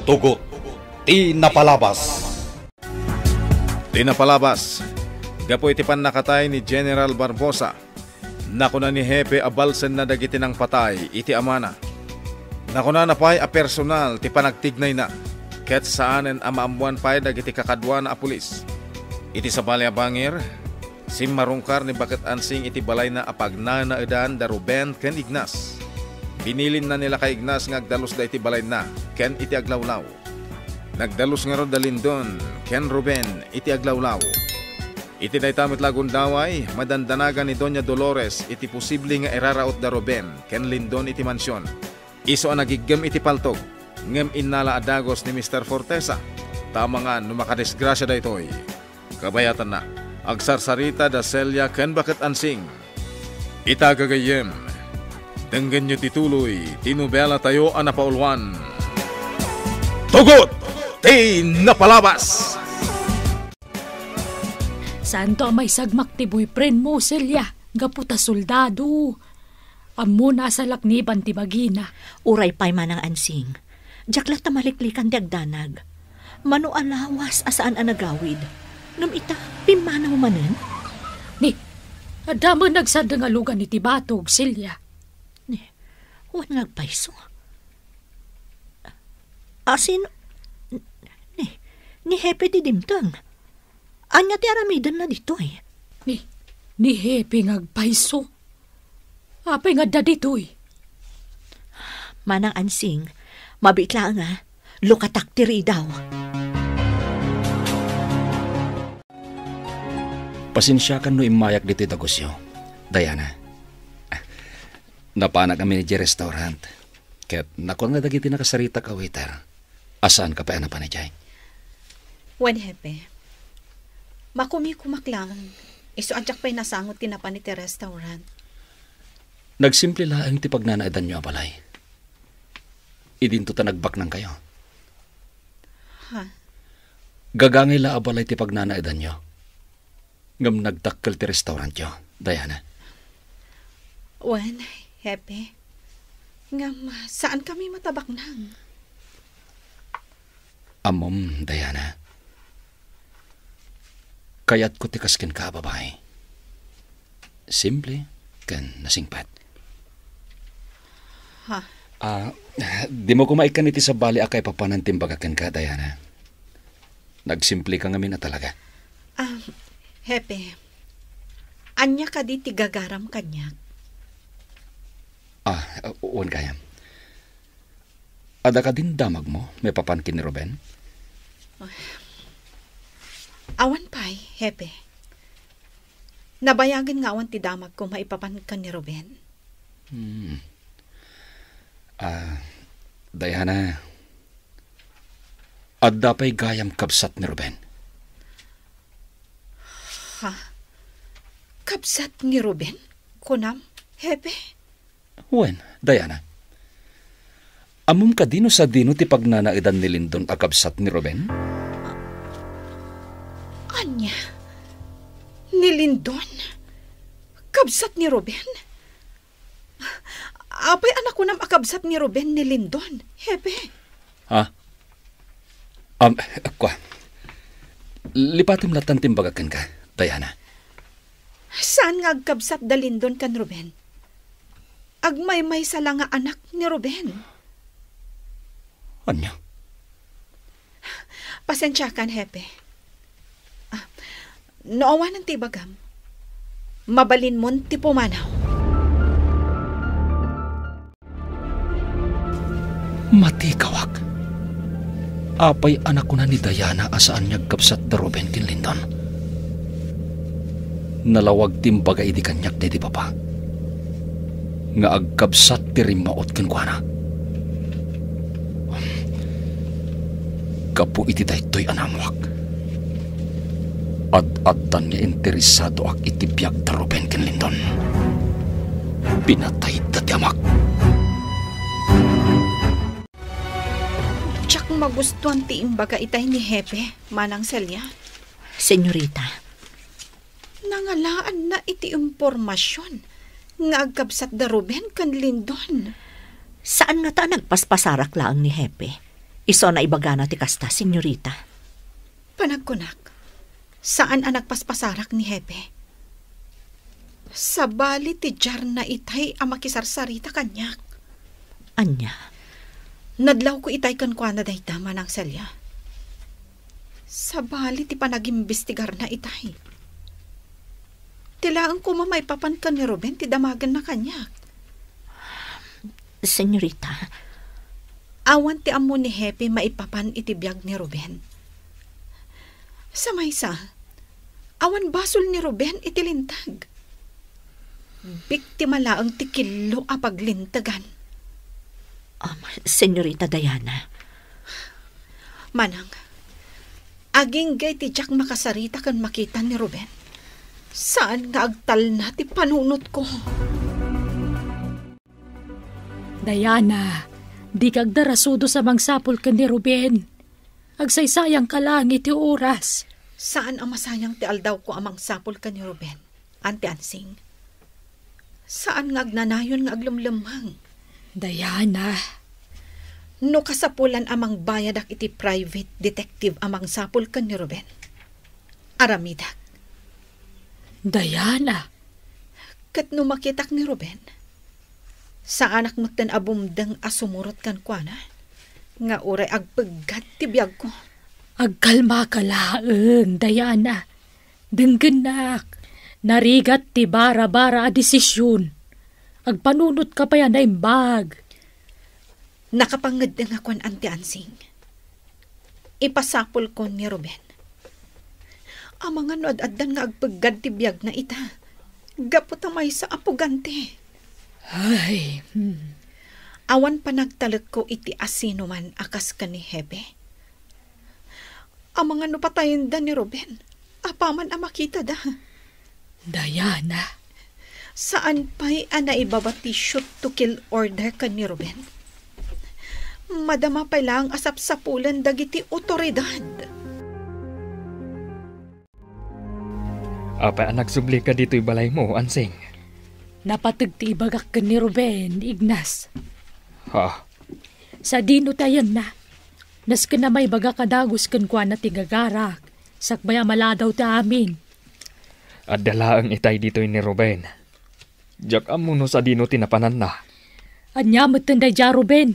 Tugot, Tinapalabas. Tinapalabas. Gapo iti pan nakatay ni General Barbosa. Nakuna ni Hepe abalsen na dagiti ng patay iti amana. Nakuna na pa'y a personal ti panagtignay na. Ket saanen amaamuan pa'y dagiti kakadwa na a pulis. Iti sa Balyabangir, simmarungkar ni Bakit Ansing iti balay na apagnanaedan da Ruben ken Ignas. Binilin na nila kay Ignas ngagdalos da iti balay na ken iti aglawlaw. Nagdalos nga ro da Lindon ken Ruben iti aglawlaw. Iti daytamit lagun daway, madandanagan ni Doña Dolores iti posible nga iraraot da Ruben ken Lindon iti mansyon. Iso ang nagigam iti paltog, ngem innala adagos ni Mr. Fortesa. Tama nga no makadisgrasya da itoy. Kabayatan na, agsarsarita da Celia ken Bakit Ansing. Itagagayem, denggan nyo tituloy, tinubela tayo ang napaulwan. Tugot! Tinapalabas! Santo may sagmak ti boyfriend mo, Celia. Gaputa soldado. Amo na sa lakniban ti bagina. Uray pa'y manang Ansing. Jaklat na maliklikan di agdanag. Mano alawas asaan ang nagawid. Ngam ita, pimanaw manen? Ni, adamo nagsada nga lugan ni Tibatog, Celia. Ni, huwag ngagpaiso. Asin, ni Hepe ti Dimtang. Anya ti aramidan na dito eh. Ni Hepe ngagpaiso. Apay nga da dito eh. Manang Ansing, mabitla nga, lukatak tiri daw. Pasensya ka no imayak dito dagosyo, Diana. Napanag kami ni restaurant. Ket nakuha nga dagiti nakasarita ka waiter. Asaan ka pa na panajay? Wen Hepe, makumikumak lang. Iso adyak pa'y nasangot tinapan iti restaurant. Nagsimple lang ti pagnanaidan nyo abalay. Idinto ta nagbak nang kayo. Ha? Gagangay la abalay ti pagnanaidan nyo. Ngam nagtakkel ti restaurant nyo, Diana. Wen, Hepe, ngam saan kami matabak nang? Amom, Diana. Kaya't ko tikaskin ka, babae. Simple, kan nasingpat. Ha? Di mo kumaikan iti sa bali akay papanantimbagakan ka, Diana. Nagsimple ka ngamin na talaga. Hepe, anya ka di tigagaram kanyak. Uwan kayam. Ada ka din damag mo, may papankin ni Ruben? Awan pa'y, Hepe. Nabayagan nga awan ti damag ko maipapankan ni Ruben. Diana, adda pa'y gayam kabsat ni Ruben. Ha? Kabsat ni Ruben? Kunam, Hepe? Wen, Diana. Amom ka dino sa dino ti pagnanaidan ni Lindon akabsat ni Ruben? Anya? Ni Lindon? Kabsat ni Ruben? Apay anak ko nam akabsat ni Ruben ni Lindon, Hepe? Ha? Kwa. Lipatim latan timbagakan ka, Diana. Saan nga agkabsat da Lindon kan Ruben? Agmay-may sa nga anak ni Ruben. Anya? Pasensya kan, Hepe. Noowan ng tibagam. Mabalin mo ti pumanaw. Matikawak. Apay anak ko na ni Diana asaan niya kapsat da Ruben kin Lindon. Nalawag timbaga idi kanyak di papa. Nga agkabsat ti rimaot kin kwa na. Kapu iti daytoy anamwak. Ad-addan niya interesado ak itibiyag da Ruben kin Lindon. Pinatay dati amak. Tsak magustuhan ti imbaga itay ni Hepe, manang Celia. Senyorita. Nangalaan na iti impormasyon nga agkabsat da Ruben kan Lindon. Saan nga ta nagpaspasarak laang ni Hepe? Iso na ibagana ti kasta, senyorita. Panagkunak, saan ang nagpaspasarak ni Hepe? Sa bali ti jar na itay ang makisarsarita kanyak. Anya? Nadlaw ko itay kan kwa na day tama ng selya. Sa bali ti panag-imbestigar na itay. Tilaan ko mamay papan ka ni Ruben ti damagan na kanyak. Senyorita, awan ti amo ni Hepe maipapan itibiyag ni Ruben. Sa maysa, awan basol ni Ruben itilintag. Biktima laang ti kilo a paglintagan. Senyorita Diana. Manang, aging gay ti Jack makasarita kan makita ni Ruben. Saan nga agtal na ti panunot ko? Diana, di kag darasudo sa mangsapol ka ni Ruben. Agsaysayang ka lang iti oras. Saan ang masayang ti aldaw ko amang sapol ka ni Ruben? Ante Ansing. Saan nga agnanayon nga aglumlumang? Diana. No kasapulan amang bayadak iti private detective amang sapol ka ni Ruben. Aramidak. Diana. Kat no makitak ni Ruben, sa anak mo tan abumdang asumurot kan kwa na, nga uray agpaggat ti biyag ko. Agkalma ka laeng, Diana. Denggenak. Narigat ti bara-bara a desisyon. Agpanunot ka pa yan na imbag. Nakapangad na nga kwan Ante Ansing. Ipasapol ko ni Ruben. Ang mga nuad-adan nga agpagad ti biyag na ita. Gapot may sa apugante. Ay, Awan pa nagtalag ko iti asino man akas ka ni Hebe. Ang mga nupatayin da ni Ruben, apaman ang makita da. Diana. Saan pa'y naibabati shoot to kill order ka ni Ruben? Madama pa lang asap-sapulan dagiti otoridad. Apa anak subli ka dito'y balay mo, Ansing? Napatag ti ibagak ka ni Ruben, Ignas. Ha? Sa dino tayan na. Nas ka na may baga kadagos kan kwa na tigagarak. Sakbaya maladaw ta amin. At dalaang itay dito'y ni Ruben. Diyak amuno sa dino tinapanan na. Anyamot tanda dya, Ruben.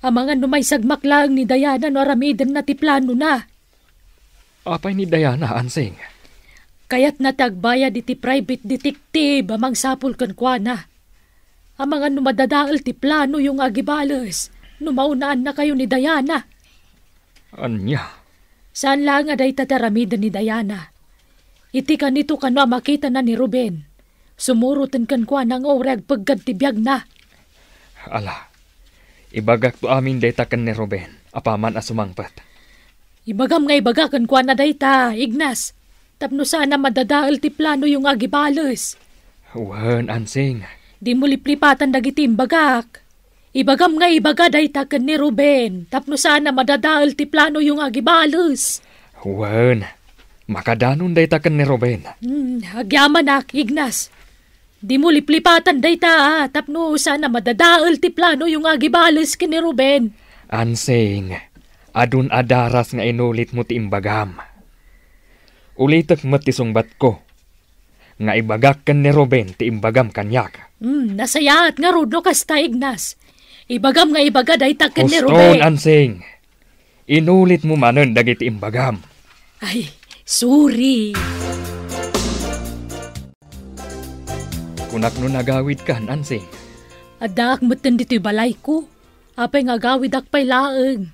Ang mga numay sagmak lang ni Diana no aramidan na ti plano na. Apay ni Diana, Ansing? Kaya't natagbayad iti private detective amang sapul kan kwa na. Ang mga numadadaal ti plano yung agibales. Numaunaan na kayo ni Diana. Anya? Saan lang aday tataramidan ni Diana? Iti kanito ka na makita na ni Ruben. Sumurutan kan kwa ng orag pagkad tibiyag na. Ala, ibagak to amin data kan ni Ruben. Apaman asumangpat. Ibagam nga ibagakan kwa na dayta, Ignas. Tapno sana madadaal ti plano yung agibales. Wan, Ansing. Di mo liplipatan dagiti imbagak. Ibagam nga ibaga dayta kan ni Ruben. Tapno sana madadaal ti plano yung agibales. Wan, makadanon dayta kan ni Ruben. Agyaman ak, Ignas. Di mo liplipatan dayta, tapno sana madadaal ti plano yung agibales kan ni Ruben. Ansing, adun adaras nga inulit mo ti imbagam. Ulitak matisungbat ko. Nga ibagak kan ni Ruben ti imbagam kanyak. Nasayaat nga rudo kasta, Ignas. Ibagam nga ibaga dayta kan ni Huston, Ruben. Ansing. Inulit mo manon dagiti imbagam. Ay, sorry. Kunak no nagawid kan, Ansing. Adak mutan dito'y balay ko. Apay nga gawid akpay laeng.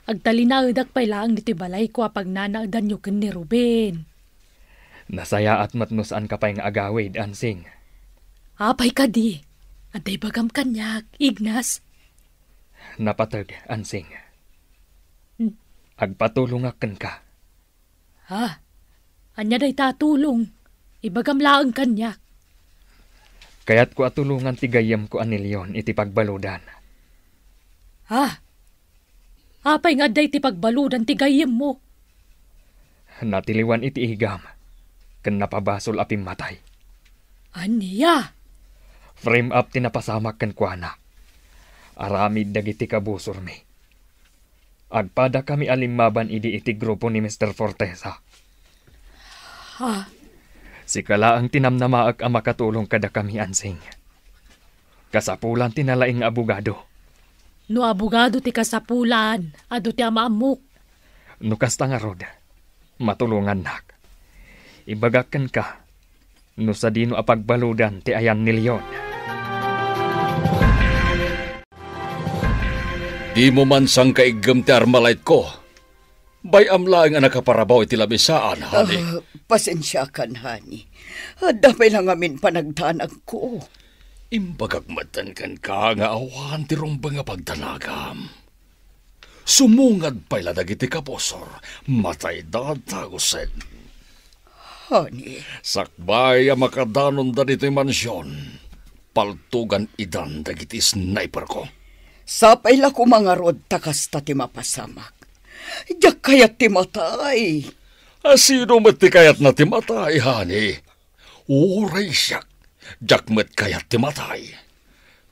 Agtalinaod akpay laeng dito'y balay ko apag nanaadan nyo kan ni Ruben. Nasaya at matnusaan ka pa'y nga agawid, Ansing. Apay ka di. Aday bagam kanyak, Ignas. Napatag, Ansing. Agpatulungakan ka. Anya day tatulong. Ibagam laeng kanyak. Kaya't ko atulungan ti gayam ko anilyon iti pagbaludan. Apay nga day ti pagbaludan ti gayem mo. Natiliwan iti igam. Ken napabasol apim matay. Aniya? Frame up tinapasamak ken kuana. Aramid dagiti kabusor mi. Agpada kami alimmaban iti grupo ni Mr. Fortesa. Ha? Sikala ang tinamnamaag ang makatulong kada kami, Ansing. Kasapulan tinalaing abogado. No abogado ti kasapulan, ado ti amaamok. No kasta nga rod, matulungan nak. Ibagakan ka, no sa dino apagbaludan ti ayan nilyon. Di mo man sang kaigam ti armalite ko. Bayam lang ang nakaparabaw iti labisaan, honey. Pasensya kan, honey. Dapay lang amin panagtanag ko. Imbagagmatan kan ka nga awan ti rumba nga pagtanagam. Sumungad pa'y ladagiti kaposor, matay datagusen. Honey. Sakbay ang makadanon da dito'y mansyon. Paltugan idan dagiti sniper ko. Sapay la ko mga rod takas ta ti mapasamak. Diyak kayat ti matay. Sino mati kayat na ti matay, honey? Uray siyak. Diyak met kayat ti matay.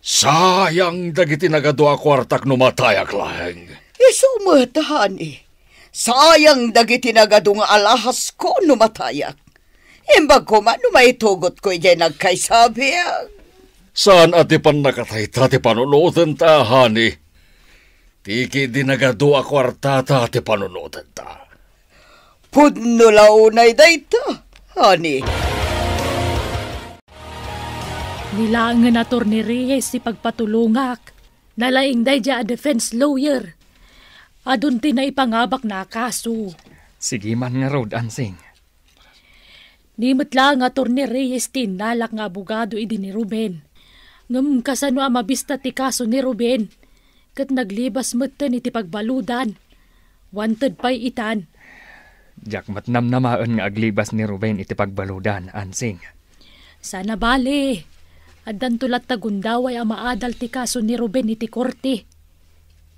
Sayang dagiti nagadua kwartak numatayak lang. Isumet, honey. Sayang dagiti nagadung alahas ko numatayak. Imbag ko man numaitugot ko ijay nagkaisabiyak. Saan ati pan nakatay ti panunutan ta, honey? Tiki di nagadua kwartata ti panunutan ta. Pudno launay dayta, honey. Nilangan na Atty. Reyes si pagpatulungak. Nalaing day a defense lawyer. Adun ti na ipangabak na kaso. Sige man nga rod, Ansing. Nimot lang Atty. Reyes tinalak nga abogado idi ni Ruben. Ngam kasano ang mabista ti kaso ni Ruben. Kat naglibas matan iti pagbaludan. Wanted pa'y itan. Diyak matnamnamaan nga aglibas ni Ruben iti pagbaludan, Ansing. Sana bale. Adan tulat tagundaway ang maadal ti kaso ni Ruben iti korte.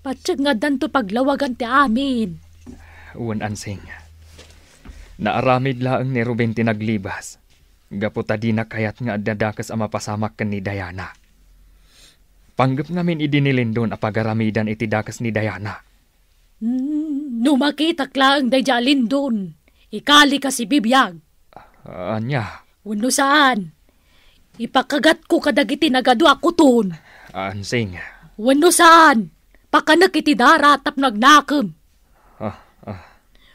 Patsyag nga danto paglawagan ti amin. Uwan, Ansing. Naaramid laang ni Ruben tinaglibas. Gaputa di na kayat nga dadakas ang mapasamak kan ni Diana. Panggap ngamin idinilindon a pagaramidan iti dakas ni Diana. Numakitak lang day jalindon. Ikali ka si bibiyag. Anya? Wano saan? Ipakagat ko kadagiti nagadwa kuton. Ansing. Wano saan? Pakanak iti daratap nagnakam.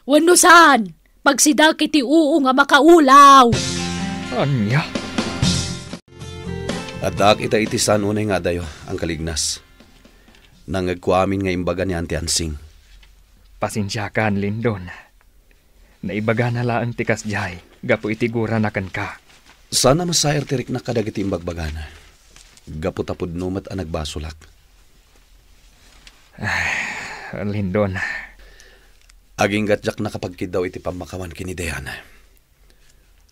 Wano saan? Pagsidak iti uu nga makaulaw. Anya? Adak ita iti sanunay nga dayo ang kalignas. Nangagkuamin nga imbaga ni Auntie Ansing. Pasensyakan, Lindon. Naibaga na laang tikas jay. Gapo itigura na kan ka. Sana masayar tirik na kadagiti imbagbagana. Gapo tapod numat ang nagbasulak. Lindon. Aging gatjak na kapag daw iti pamakawan kini Diana.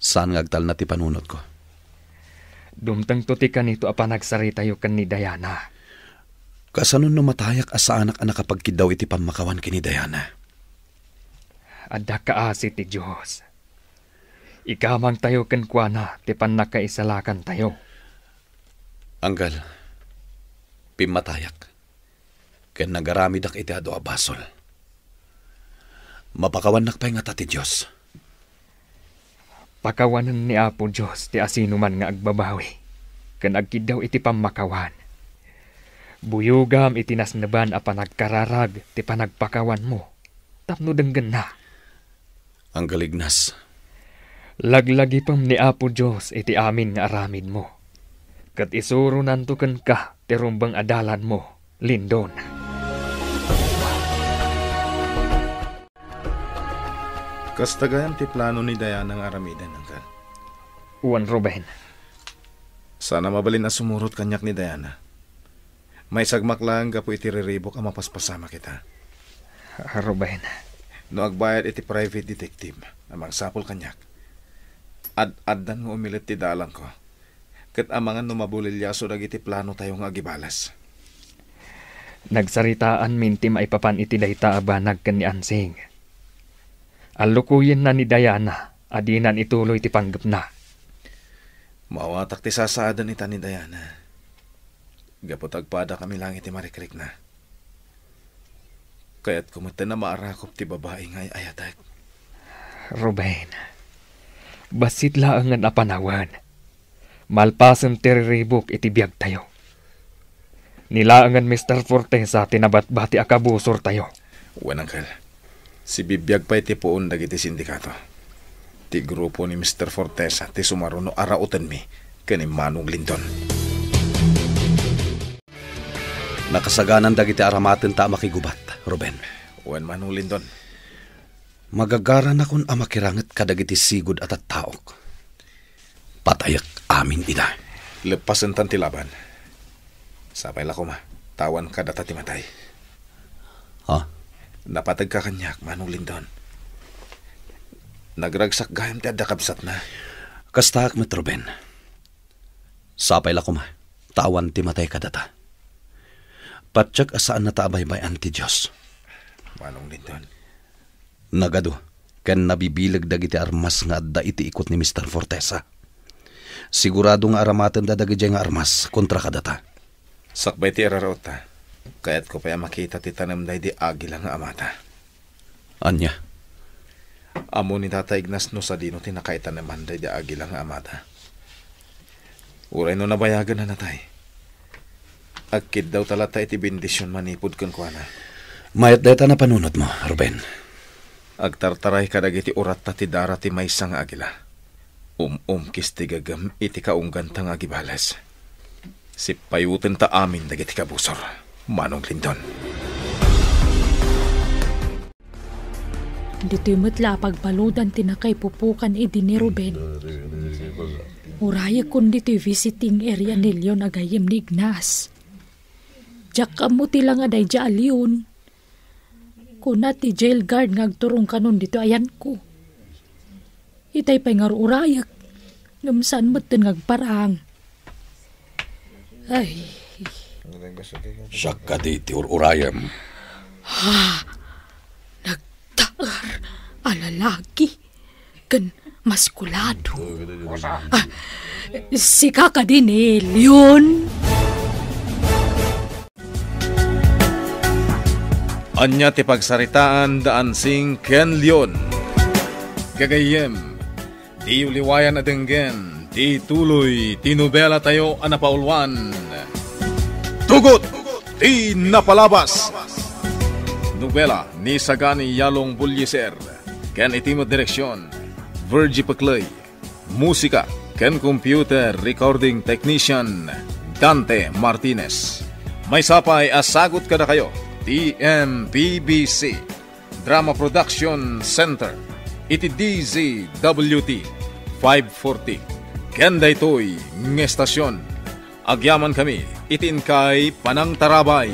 Saan ngagtal na ti panunot ko? Dumtang tuti ka nito apa nagsarita yu kan ni Diana. Kasanon numatayak asa anak kapag daw iti pamakawan kini Diana. Ada kaasi ti Diyos. Ikamang tayo kan kuana ti panakaisalakan tayo. Anggal, pimatayak. Ken nagaramidak iti ado abasol. Mapakawan nakpay nga ti Diyos. Pakawanan ni Apo Diyos ti asino man nga agbabawi. Kan agkidaw iti pamakawan. Buyugam iti nasnaban a panagkararag ti panagpakawan mo. Tapno denggan na. Ang galignas. Laglagi pam ni Apo Diyos iti amin nga aramid mo. Kat isuro nantukan ka ti rumbang adalan mo, Lindon. Kastagayan ti plano ni Diana ng aramidan, Angkal. Uwan, Ruben. Sana mabalin na sumurot kanyak ni Diana. May sagmak lang gapo iti riribok ang mapaspasama kita. Ruben. No agbayad iti private detective amang sapol kanyak. Ad-addan mo umilit ti dalang ko. Kat amangan no mabulilyaso dagiti plano tayo nga agibalas. Nagsaritaan minti maipapan iti dayta abanag kan ni Ansing. Alukuyin na ni Diana, adinan ituloy ti panggap na. Mawatak ti sasaadan ita ni Diana. Gapotagpada kami lang iti marikrik na. Kaya't kumata na maarakop ti babae ngay ayatag. Ruben, basit laang nga napanawan. Malpasan tiriribok iti biyag tayo. Nilaangan Mr. Fortesa tinabat-bati akabusor tayo. Wan, Uncle. Si bibiyag pa iti puon dagiti sindikato. Ti grupo ni Mr. Fortesa ti sumaruno arautan mi kani Manong Lindon. Nakasaganan dagiti aramaten ta makigubat, Ruben. Wan, Manong Lindon. Magagaran akon amakiranget kadagiti sigud at taok. Patayak amin ina. Lepasan tan ti laban. Sapay la ko ma, tawan ka data ti matay. Ha? Napatag ka kanyak, Manong Lindon. Nagragsak gayam ti adda kabsat na. Kastak met Ruben. Sapay la ko ma, tawan ti matay kadata. Patsak asaan na taabay-bayan ti Diyos. Manong Lindon. Nagado, ken nabibilag dagiti armas nga adda iti ikot ni Mr. Fortesa. Sigurado nga aramaten da dagiti nga armas kontra kadata. Sakbay ti ararota. Kaya't ko pa makita ti tanam da di agila nga amata. Anya? Amo ni Tata Ignas no sa dino ti nakaitanaman da di agila nga amata. Uray no nabayagan na natay. Agkid daw talata iti bendisyon manipod kan kuana. Mayat deta na panunot mo, Ruben. Agtartaray kadagiti urat ta ti dara ti maysa nga agila. Kis ti gagam iti kaunggan ta nga gibalas. Si payuten ta amin dagiti kabusor, Manong Lindon. Dito'y matla pagbaludan tinakay pupukan idi ni Ruben. Uraya kun dito'y visiting area ni Leon agayem ni Ignas. Diyak kamuti lang aday di aliyon. Kuna ti jail guard ngagturong kanon dito ayan ko. Itay pa'y ngarurayak. Ngamsan matin ngagparang. Ay. Siyak ka di ti urayam. Ha? Nagtaar. Alalaki. Kan maskulado. Si kaka din Leon. Anya ti pagsaritaan daan sing Ken Leon. Gagayem, di uliwayan na denggen, di tuloy, tinubela tayo anapaulwan. Tugot, di napalabas. Nobela ni Sagani Yalong Bulyeser, Ken itimo direksyon, Virgie Paclay. Musika, Ken Computer Recording Technician, Dante Martinez. May sapay asagot ka na kayo. TMPBC Drama Production Center iti DZWT 540 Kenda ito'y ng estasyon. Agyaman kami itin kay Panang Tarabay.